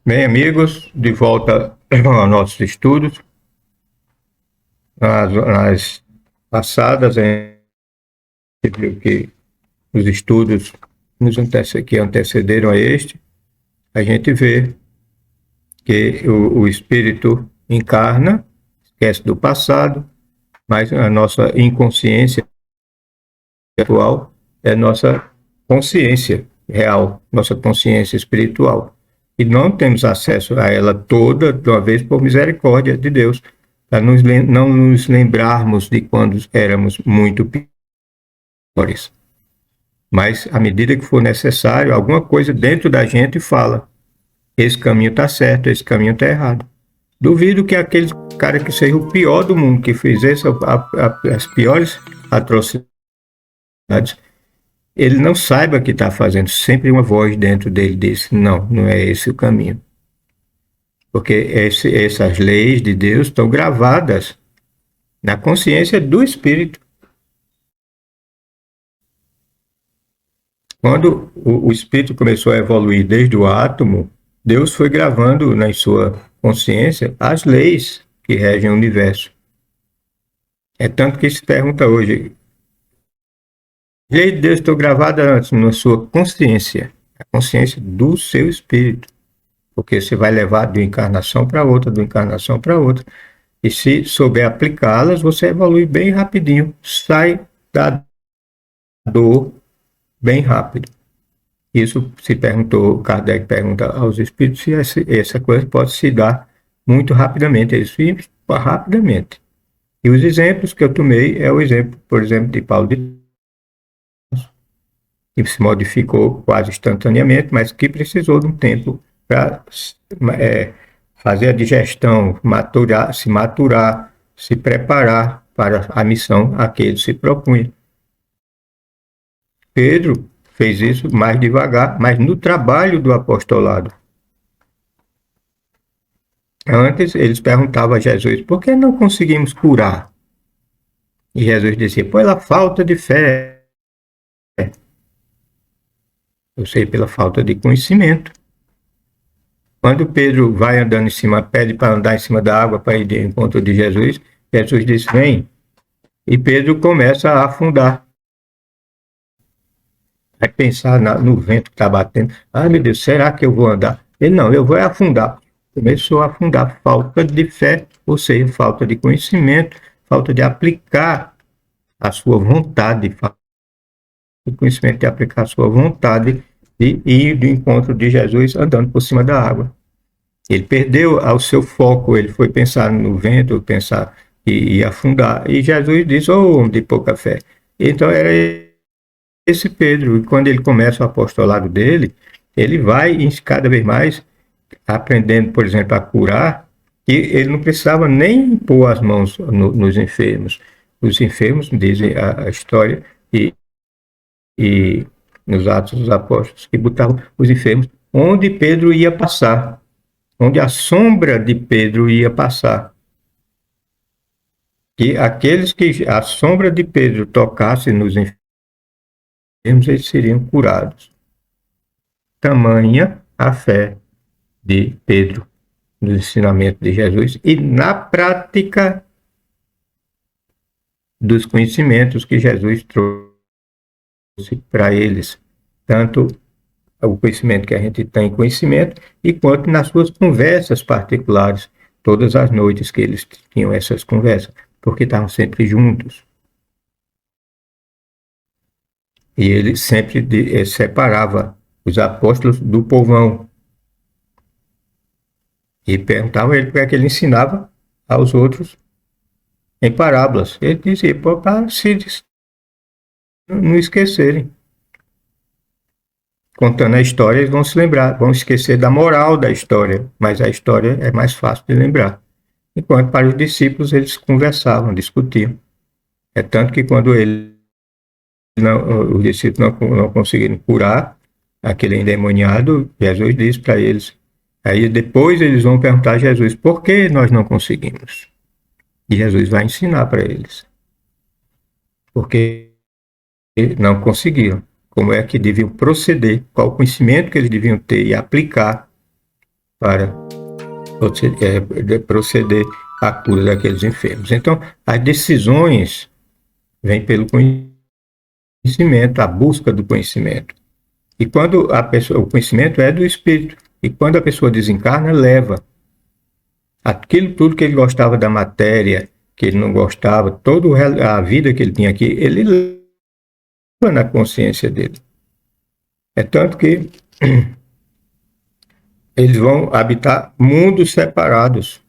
Bem, amigos, de volta aos nossos estudos. Nas passadas, a gente viu que os estudos que antecederam a este, a gente vê que o espírito encarna, esquece do passado, mas a nossa inconsciência atual é nossa consciência real, nossa consciência espiritual. E não temos acesso a ela toda de uma vez por misericórdia de Deus, para não nos lembrarmos de quando éramos muito piores. Mas, à medida que for necessário, alguma coisa dentro da gente fala: esse caminho está certo, esse caminho está errado. Duvido que aquele cara que seja o pior do mundo, que fizesse as piores atrocidades, ele não saiba que está fazendo. Sempre uma voz dentro dele diz: não é esse o caminho. Porque essas leis de Deus estão gravadas na consciência do espírito. Quando o espírito começou a evoluir desde o átomo, Deus foi gravando na sua consciência as leis que regem o universo. É tanto que se pergunta hoje: as leis de Deus estão gravadas na sua consciência, a consciência do seu espírito. Porque você vai levar de uma encarnação para outra, de uma encarnação para outra. E se souber aplicá-las, você evolui bem rapidinho, sai da dor bem rápido. Isso se perguntou, Kardec pergunta aos espíritos se essa coisa pode se dar muito rapidamente. Eles vivem rapidamente. E os exemplos que eu tomei é o exemplo, por exemplo, de Paulo de Tarso, que se modificou quase instantaneamente, mas que precisou de um tempo para fazer a digestão, se maturar, se preparar para a missão a que ele se propunha. Pedro fez isso mais devagar, mas no trabalho do apostolado. Antes, eles perguntavam a Jesus: por que não conseguimos curar? E Jesus dizia: pela falta de fé. Eu sei, pela falta de conhecimento. Quando Pedro vai andando em cima, pede para andar em cima da água para ir de encontro de Jesus, Jesus diz: vem. E Pedro começa a afundar. Vai pensar no vento que está batendo. Ai, meu Deus, será que eu vou andar? Ele: não, eu vou afundar. Começou a afundar. Falta de fé, ou seja, falta de conhecimento, falta de aplicar a sua vontade, o conhecimento de aplicar a sua vontade de ir do encontro de Jesus andando por cima da água. Ele perdeu o seu foco, ele foi pensar no vento, pensar que ia afundar. E Jesus disse: ô homem de pouca fé. Então era esse Pedro, e quando ele começa o apostolado dele, ele vai cada vez mais aprendendo, por exemplo, a curar, e ele não precisava nem pôr as mãos nos enfermos. Os enfermos, dizem a história, e nos Atos dos Apóstolos, que botavam os enfermos onde Pedro ia passar, onde a sombra de Pedro ia passar. Que aqueles que a sombra de Pedro tocasse nos enfermos, eles seriam curados. Tamanha a fé de Pedro no ensinamento de Jesus e na prática dos conhecimentos que Jesus trouxe para eles, tanto o conhecimento que a gente tem conhecimento, e quanto nas suas conversas particulares, todas as noites que eles tinham essas conversas, porque estavam sempre juntos. E ele sempre separava os apóstolos do povão. E perguntava a ele por que ele ensinava aos outros em parábolas. Ele dizia: para se não esquecerem. Contando a história, eles vão se lembrar, vão esquecer da moral da história, mas a história é mais fácil de lembrar. Enquanto para os discípulos eles conversavam, discutiam. É tanto que quando os discípulos não conseguiram curar aquele endemoniado, Jesus disse para eles. Aí depois eles vão perguntar a Jesus: por que nós não conseguimos? E Jesus vai ensinar para eles. Porque não conseguiram. Como é que deviam proceder, qual o conhecimento que eles deviam ter e aplicar para proceder à cura daqueles enfermos. Então, as decisões vêm pelo conhecimento, a busca do conhecimento. E quando a pessoa, o conhecimento é do espírito, e quando a pessoa desencarna, leva aquilo tudo que ele gostava da matéria, que ele não gostava, toda a vida que ele tinha aqui, ele leva na consciência dele. É tanto que eles vão habitar mundos separados.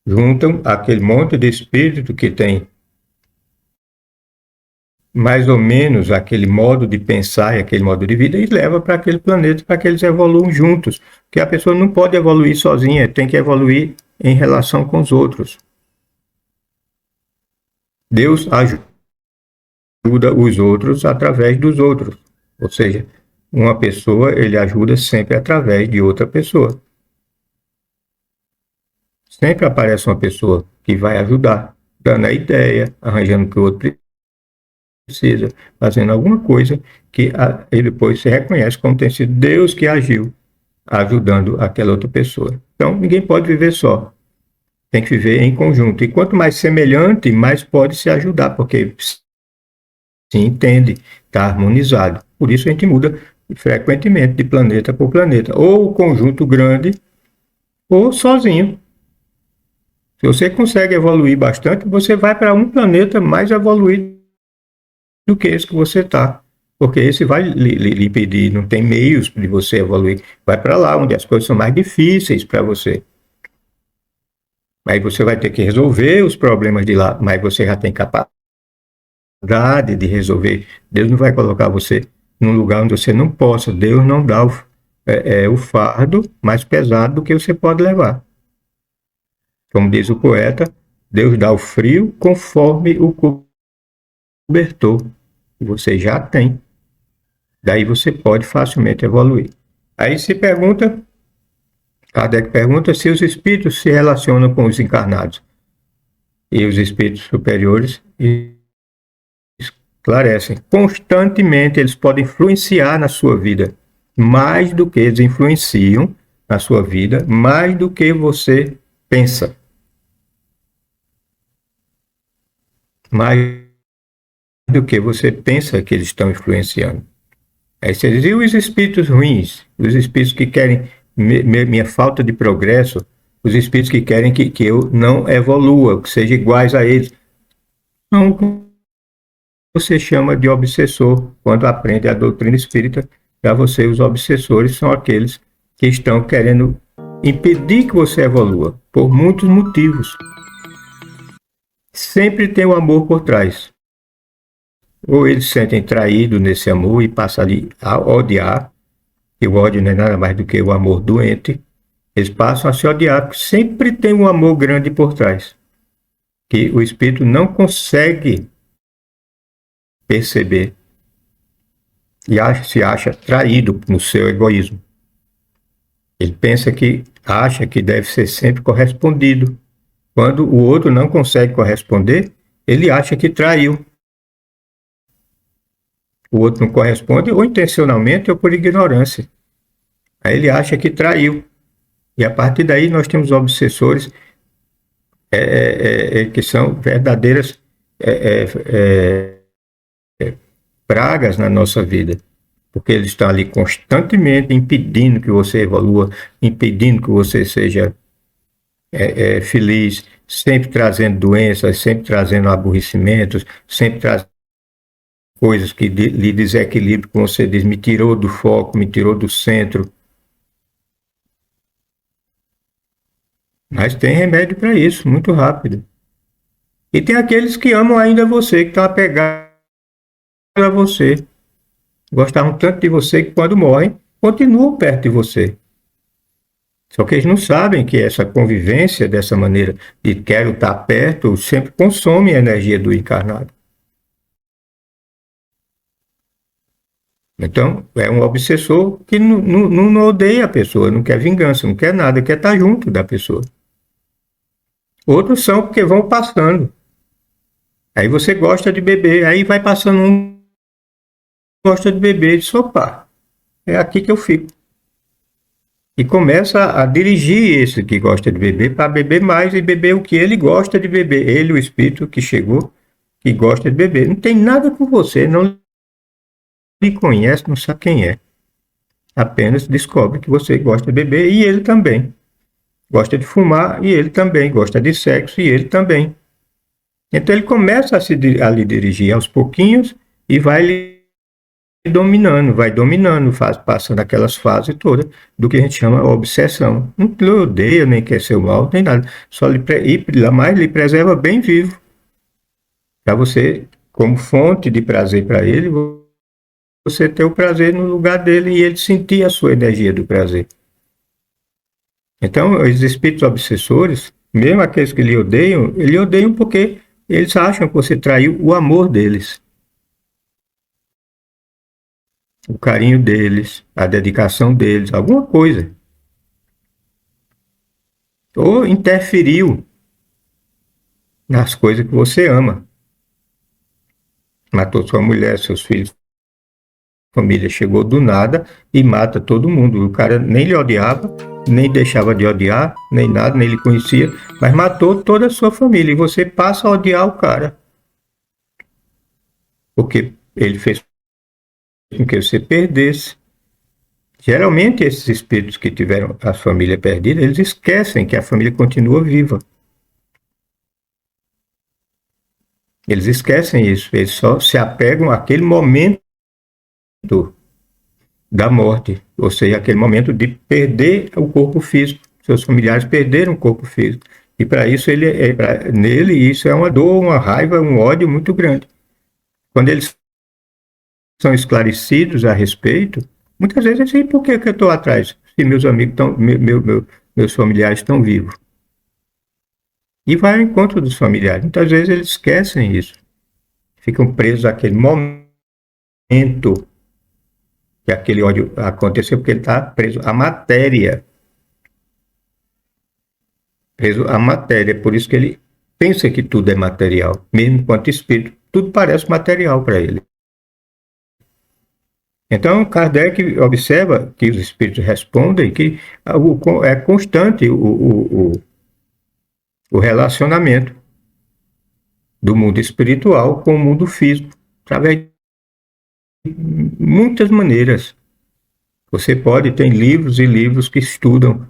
Juntam aquele monte de espírito que tem mais ou menos aquele modo de pensar e aquele modo de vida e leva para aquele planeta para que eles evoluam juntos. Porque a pessoa não pode evoluir sozinha, tem que evoluir em relação com os outros. Deus ajuda os outros através dos outros. Ou seja, uma pessoa, ele ajuda sempre através de outra pessoa. Sempre aparece uma pessoa que vai ajudar, dando a ideia, arranjando o que o outro precisa, fazendo alguma coisa que ele depois se reconhece como tem sido Deus que agiu, ajudando aquela outra pessoa. Então, ninguém pode viver só. Tem que viver em conjunto. E quanto mais semelhante, mais pode se ajudar, porque se entende, está harmonizado. Por isso a gente muda frequentemente de planeta por planeta. Ou conjunto grande, ou sozinho. Se você consegue evoluir bastante, você vai para um planeta mais evoluído do que esse que você está. Porque esse vai lhe impedir, não tem meios de você evoluir. Vai para lá, onde as coisas são mais difíceis para você. Aí você vai ter que resolver os problemas de lá, mas você já tem capacidade de resolver. Deus não vai colocar você num lugar onde você não possa. Deus não dá o fardo mais pesado do que você pode levar. Como diz o poeta, Deus dá o frio conforme o cobertor que você já tem. Daí você pode facilmente evoluir. Aí se pergunta, Kardec pergunta se os espíritos se relacionam com os encarnados. E os espíritos superiores esclarecem. Constantemente eles podem influenciar na sua vida. Mais do que eles influenciam na sua vida, mais do que você pensa. Mais do que você pensa que eles estão influenciando. Aí você diz, e os espíritos ruins? Os espíritos que querem minha falta de progresso? Os espíritos que querem que eu não evolua, que seja iguais a eles? Não, você chama de obsessor. Quando aprende a doutrina espírita, para você os obsessores são aqueles que estão querendo impedir que você evolua, por muitos motivos. Sempre tem o amor por trás. Ou eles se sentem traídos nesse amor e passam ali a odiar, e o ódio não é nada mais do que o amor doente. Eles passam a se odiar, porque sempre tem um amor grande por trás, que o espírito não consegue perceber e se acha traído no seu egoísmo. Ele acha que deve ser sempre correspondido. Quando o outro não consegue corresponder, ele acha que traiu. O outro não corresponde, ou intencionalmente ou por ignorância. Aí ele acha que traiu. E a partir daí nós temos obsessores que são verdadeiras pragas na nossa vida. Porque eles estão ali constantemente impedindo que você evolua, impedindo que você seja feliz, sempre trazendo doenças, sempre trazendo aborrecimentos, sempre trazendo coisas que lhe desequilibram, como você diz, me tirou do foco, me tirou do centro. Mas tem remédio para isso, muito rápido. E tem aqueles que amam ainda você, que estão apegados a você. Gostavam tanto de você que quando morrem, continuam perto de você. Só que eles não sabem que essa convivência dessa maneira de quero estar perto sempre consome a energia do encarnado. Então, é um obsessor que não odeia a pessoa, não quer vingança, não quer nada, quer estar junto da pessoa. Outros são porque vão passando. Aí você gosta de beber, aí vai passando um, gosta de beber, e diz, opa, é aqui que eu fico. e começa a dirigir esse que gosta de beber para beber mais e beber o que ele gosta de beber. Ele, o espírito que chegou, que gosta de beber. Não tem nada com você, não lhe conhece, não sabe quem é. Apenas descobre que você gosta de beber e ele também. Gosta de fumar e ele também. Gosta de sexo e ele também. Então ele começa a lhe dirigir aos pouquinhos e vai lhe dominando, passando aquelas fases todas do que a gente chama obsessão. Não lhe odeia, nem quer seu mal, nem nada. Só mais lhe preserva bem vivo. Para você, como fonte de prazer para ele, você ter o prazer no lugar dele e ele sentir a sua energia do prazer. Então, os espíritos obsessores, mesmo aqueles que lhe odeiam, eles odeiam porque eles acham que você traiu o amor deles, o carinho deles, a dedicação deles, alguma coisa. Ou interferiu nas coisas que você ama. Matou sua mulher, seus filhos, família, chegou do nada e mata todo mundo. O cara nem lhe odiava, nem deixava de odiar, nem nada, nem lhe conhecia, mas matou toda a sua família. E você passa a odiar o cara. Porque ele fez com que você perdesse. Geralmente, esses espíritos que tiveram a família perdida, eles esquecem que a família continua viva. Eles esquecem isso, eles só se apegam àquele momento da morte, ou seja, aquele momento de perder o corpo físico. Seus familiares perderam o corpo físico. E para isso, nele, isso é uma dor, uma raiva, um ódio muito grande. Quando eles são esclarecidos a respeito, muitas vezes assim, por que eu estou atrás? Se meus amigos estão, meus familiares estão vivos. E vai ao encontro dos familiares. Muitas vezes eles esquecem isso. Ficam presos àquele momento que aquele ódio aconteceu, porque ele está preso à matéria. Preso à matéria. Por isso que ele pensa que tudo é material. Mesmo enquanto espírito, tudo parece material para ele. Então, Kardec observa que os espíritos respondem que é constante o relacionamento do mundo espiritual com o mundo físico, através de muitas maneiras. Você pode, tem livros e livros que estudam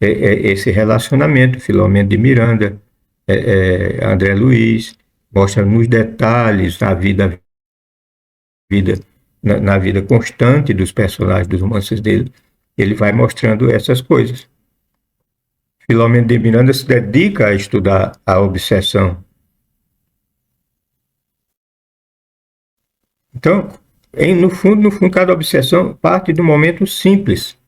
esse relacionamento, Filomeno de Miranda, André Luiz, mostra nos detalhes na vida constante dos personagens, dos romances dele, ele vai mostrando essas coisas. Filomeno de Miranda se dedica a estudar a obsessão. Então, no fundo, cada obsessão parte do momento simples,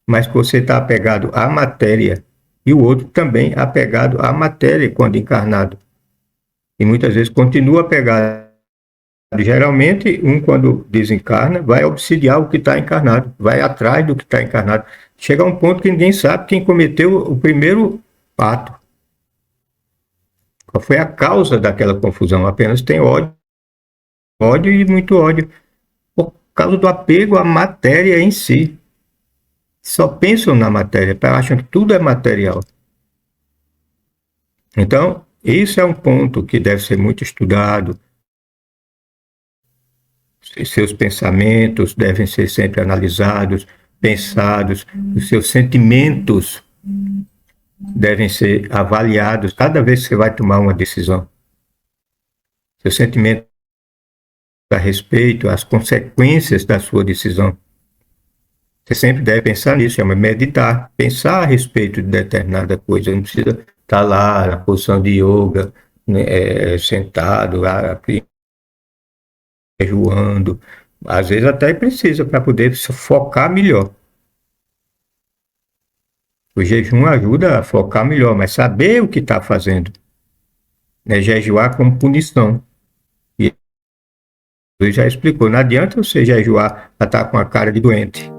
mas que você está apegado à matéria, e o outro também apegado à matéria quando encarnado. E muitas vezes continua apegado. Geralmente, quando desencarna, vai obsidiar o que está encarnado, vai atrás do que está encarnado. Chega a um ponto que ninguém sabe quem cometeu o primeiro ato. Qual foi a causa daquela confusão? Apenas tem ódio e muito ódio, por causa do apego à matéria em si. Só pensam na matéria, acham que tudo é material. Então, isso é um ponto que deve ser muito estudado. Seus pensamentos devem ser sempre analisados, pensados, os seus sentimentos devem ser avaliados cada vez que você vai tomar uma decisão. Seu sentimento a respeito às consequências da sua decisão. Você sempre deve pensar nisso, chama meditar, pensar a respeito de determinada coisa. Não precisa estar lá na posição de yoga, né, sentado, jejuando. Às vezes até precisa para poder se focar melhor. O jejum ajuda a focar melhor, mas saber o que está fazendo. Né? Jejuar como punição. E ele já explicou, não adianta você jejuar para estar com a cara de doente.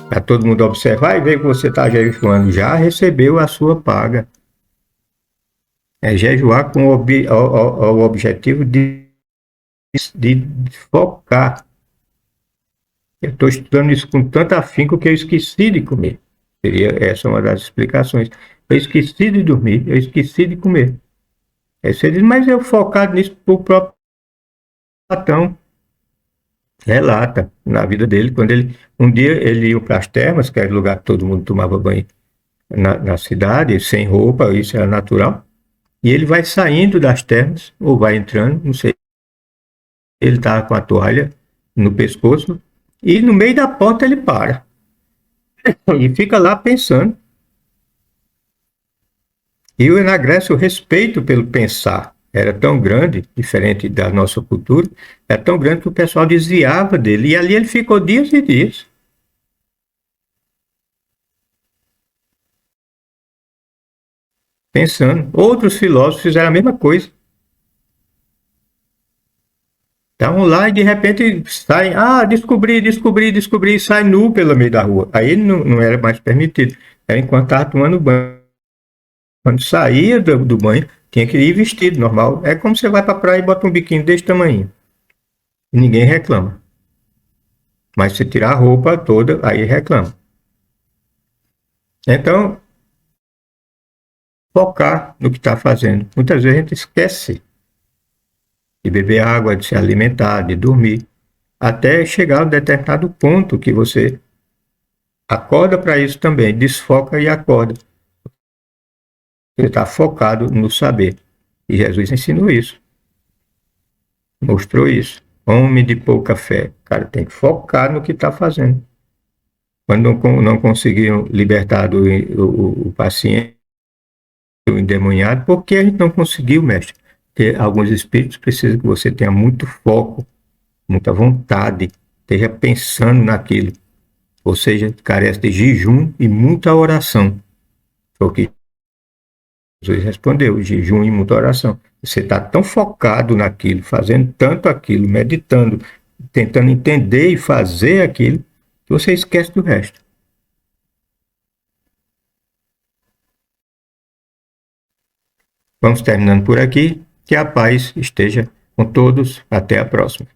Para todo mundo observar e ver que você está jejuando. Já recebeu a sua paga. É jejuar com o objetivo de focar. Eu estou estudando isso com tanto afinco que eu esqueci de comer. Seria essa uma das explicações. Eu esqueci de dormir, eu esqueci de comer. Aí você diz, mas eu focado nisso, o próprio Platão relata na vida dele, quando um dia ele ia para as termas, que era o lugar que todo mundo tomava banho na cidade, sem roupa, isso era natural, e ele vai saindo das termas, ou vai entrando, não sei, ele estava com a toalha no pescoço, e no meio da porta ele para, e fica lá pensando. E na Grécia o respeito pelo pensar era tão grande, diferente da nossa cultura, era tão grande que o pessoal desviava dele. E ali ele ficou dias e dias. Pensando. Outros filósofos fizeram a mesma coisa. Estavam lá e de repente saem, descobri, sai nu pelo meio da rua. Aí não era mais permitido. Era enquanto estava tomando banho. Quando saía do banho, tinha que ir vestido, normal. É como você vai para a praia e bota um biquíni desse tamanho. E ninguém reclama. Mas se tirar a roupa toda, aí reclama. Então, focar no que está fazendo. Muitas vezes a gente esquece de beber água, de se alimentar, de dormir, até chegar a um determinado ponto que você acorda para isso também, desfoca e acorda. Você está focado no saber. E Jesus ensinou isso. Mostrou isso. Homem de pouca fé. O cara tem que focar no que está fazendo. Quando não conseguiram libertar o paciente, o endemoniado, porque a gente não conseguiu, mestre? Porque alguns espíritos precisam que você tenha muito foco, muita vontade, esteja pensando naquilo. Ou seja, carece de jejum e muita oração. Foi o que Jesus respondeu, jejum e muita oração. Você está tão focado naquilo, fazendo tanto aquilo, meditando, tentando entender e fazer aquilo, que você esquece do resto. Vamos terminando por aqui. Que a paz esteja com todos. Até a próxima.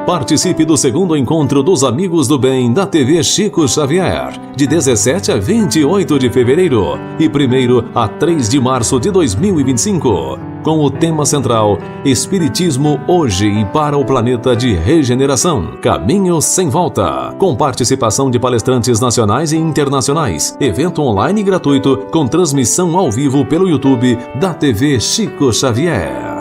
Participe do segundo encontro dos Amigos do Bem da TV Chico Xavier, de 17 a 28 de fevereiro e 1º a 3 de março de 2025, com o tema central Espiritismo hoje e para o planeta de regeneração, Caminho sem volta, com participação de palestrantes nacionais e internacionais, evento online gratuito com transmissão ao vivo pelo YouTube da TV Chico Xavier.